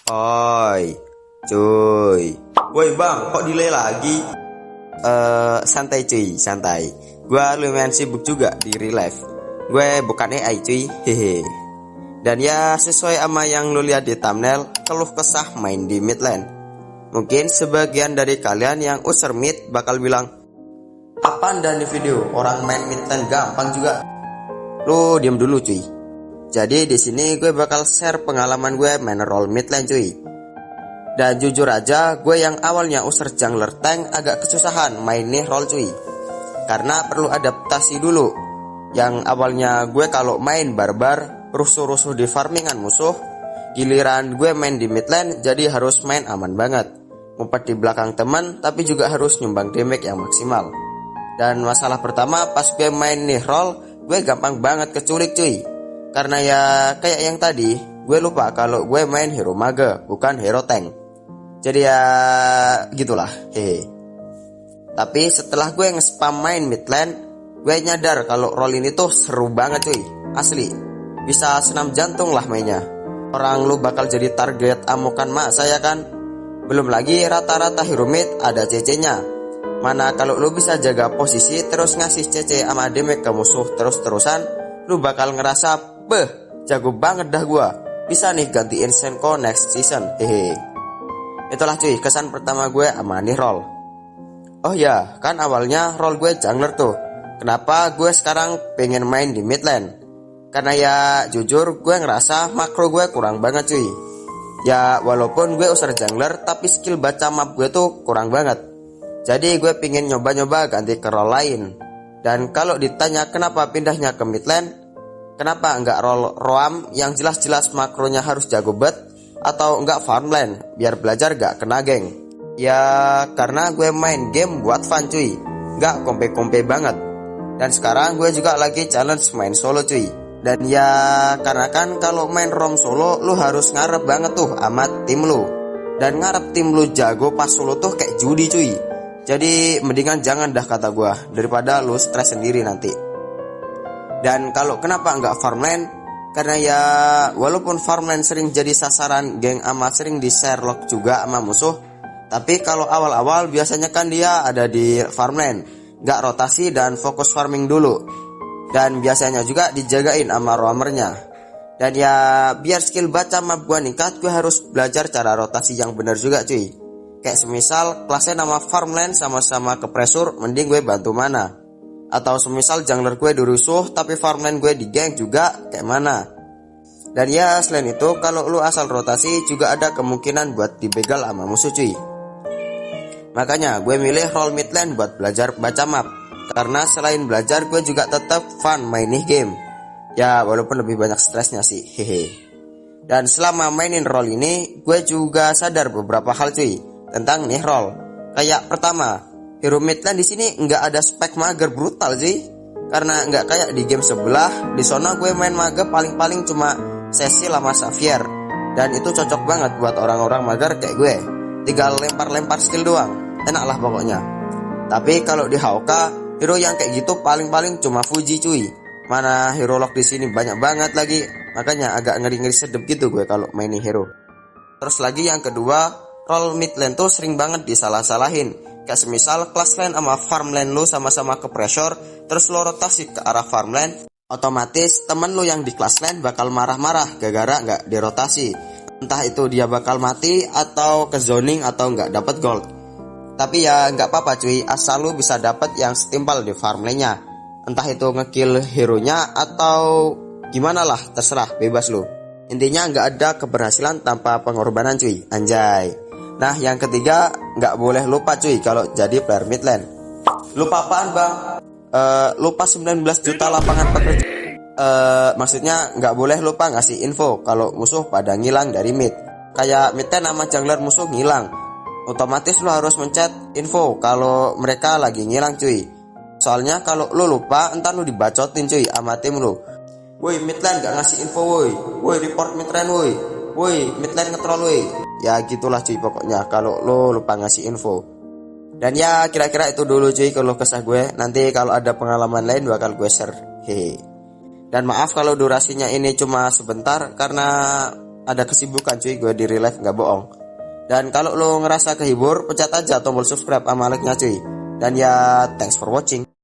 Oi, cuy. Woi bang, kok delay lagi? Santai cuy, santai. Gua lumayan sibuk juga di real life. Gue bukan AI cuy, hehe. Dan ya sesuai sama yang lu lihat di thumbnail, keluh kesah main di mid lane. Mungkin sebagian dari kalian yang user mid bakal bilang, Apaan dah nih video? Orang main mid lane gampang juga. lu diam dulu cuy. Jadi di sini gue bakal share pengalaman gue main role mid lane cuy. Dan jujur aja, gue yang awalnya user jungler tank agak kesusahan main nih role cuy. Karena perlu adaptasi dulu. Yang awalnya gue kalau main barbar, rusuh-rusuh di farmingan musuh, giliran gue main di mid lane jadi harus main aman banget. Ngumpet di belakang teman tapi juga harus nyumbang damage yang maksimal. Dan masalah pertama pas gue main nih role, gue gampang banget keculik cuy. Karena ya kayak yang tadi, gue lupa kalau gue main hero mage, bukan hero tank. Jadi ya gitulah, hehe. Tapi setelah gue nge-spam main mid lane, gue nyadar kalau role ini tuh seru banget cuy. Asli, bisa senam jantung lah mainnya. Orang lu bakal jadi target amukan mak saya kan. Belum lagi rata-rata hero mid ada CC-nya. Mana kalau lu bisa jaga posisi terus ngasih CC sama damage ke musuh terus-terusan, lu bakal ngerasa, beh, jago banget dah gua. Bisa nih gantiin Senko next season, hehe. Itulah cuy, kesan pertama gue sama nih role. Oh ya, kan awalnya role gue jungler tuh. Kenapa gue sekarang pengen main di mid lane? Karena ya jujur gue ngerasa makro gue kurang banget cuy. Ya walaupun gue user jungler, tapi skill baca map gue tuh kurang banget. Jadi gue pengen nyoba-nyoba ganti ke role lain. Dan kalau ditanya kenapa pindahnya ke mid lane, kenapa enggak role roam yang jelas-jelas makronya harus jago bet, atau enggak farmland biar belajar gak kena geng? Ya karena gue main game buat fun cuy, gak kompe-kompe banget. Dan sekarang gue juga lagi challenge main solo cuy. Dan ya karena kan kalau main rom solo lu harus ngarep banget tuh amat tim lu. Dan ngarep tim lu jago pas solo tuh kayak judi cuy. Jadi mendingan jangan dah kata gue, daripada lu stres sendiri nanti. Dan kalau kenapa enggak farmland? Karena ya walaupun farmland sering jadi sasaran geng ama sering di Sherlock juga sama musuh, tapi kalau awal-awal biasanya kan dia ada di farmland, gak rotasi dan fokus farming dulu. Dan biasanya juga dijagain sama roamernya. Dan ya biar skill baca map gua ningkat, gue harus belajar cara rotasi yang benar juga cuy. Kayak semisal kelasnya nama farmland sama-sama ke pressure, mending gue bantu mana. Atau semisal jungler gue dirusuh tapi farmland gue di gank juga, kayak mana. Dan ya selain itu kalau lu asal rotasi juga ada kemungkinan buat dibegal sama musuh cuy. Makanya gue milih role mid lane buat belajar baca map. Karena selain belajar gue juga tetap fun main nih game. Ya walaupun lebih banyak stresnya sih, hehe. Dan selama mainin role ini gue juga sadar beberapa hal cuy tentang nih role. Kayak pertama, hero mid lane di sini nggak ada spek mager brutal sih. Karena nggak kayak di game sebelah, di sana gue main mage paling-paling cuma Cecil sama Xavier. Dan itu cocok banget buat orang-orang mager kayak gue. Tinggal lempar-lempar skill doang, enak lah pokoknya. Tapi kalau di HOK, hero yang kayak gitu paling-paling cuma Fuji cuy. Mana hero lock di sini banyak banget lagi. Makanya agak ngeri-ngeri sedep gitu gue kalau mainin hero. Terus lagi yang kedua, role mid lane tuh sering banget disalah-salahin. Kayak semisal class lane sama farm lane lu sama-sama ke pressure, terus lo rotasi ke arah farm lane, otomatis temen lu yang di class lane bakal marah-marah gara-gara nggak dirotasi. Entah itu dia bakal mati atau ke zoning atau nggak dapat gold. Tapi ya nggak apa-apa cuy, asal lu bisa dapat yang setimpal di farm lane-nya. Entah itu ngekill hero-nya atau gimana lah, terserah, bebas lu. Intinya nggak ada keberhasilan tanpa pengorbanan cuy, anjay. Nah yang ketiga, nggak boleh lupa cuy kalau jadi player mid lane. Lupa apaan bang? Lupa 19 juta lapangan pekerjaan. Maksudnya nggak boleh lupa ngasih info kalau musuh pada ngilang dari mid. Kayak mid lane nama jungler musuh ngilang, otomatis lo harus mencet info kalau mereka lagi ngilang cuy. Soalnya kalau lo lupa, entar lo dibacotin cuy sama tim lo. Woi mid lane gak ngasih info woi. Woi report mid lane woi. Woi mid lane nge-troll woi. Ya gitulah cuy pokoknya kalau lo lupa ngasih info. Dan ya kira-kira itu dulu cuy kalau kesah gue. Nanti kalau ada pengalaman lain bakal gue share. Hehe. Dan maaf kalau durasinya ini cuma sebentar karena ada kesibukan cuy, gue di real life nggak bohong. Dan kalau lo ngerasa kehibur, pencet aja tombol subscribe sama like-nya cuy. Dan ya, thanks for watching.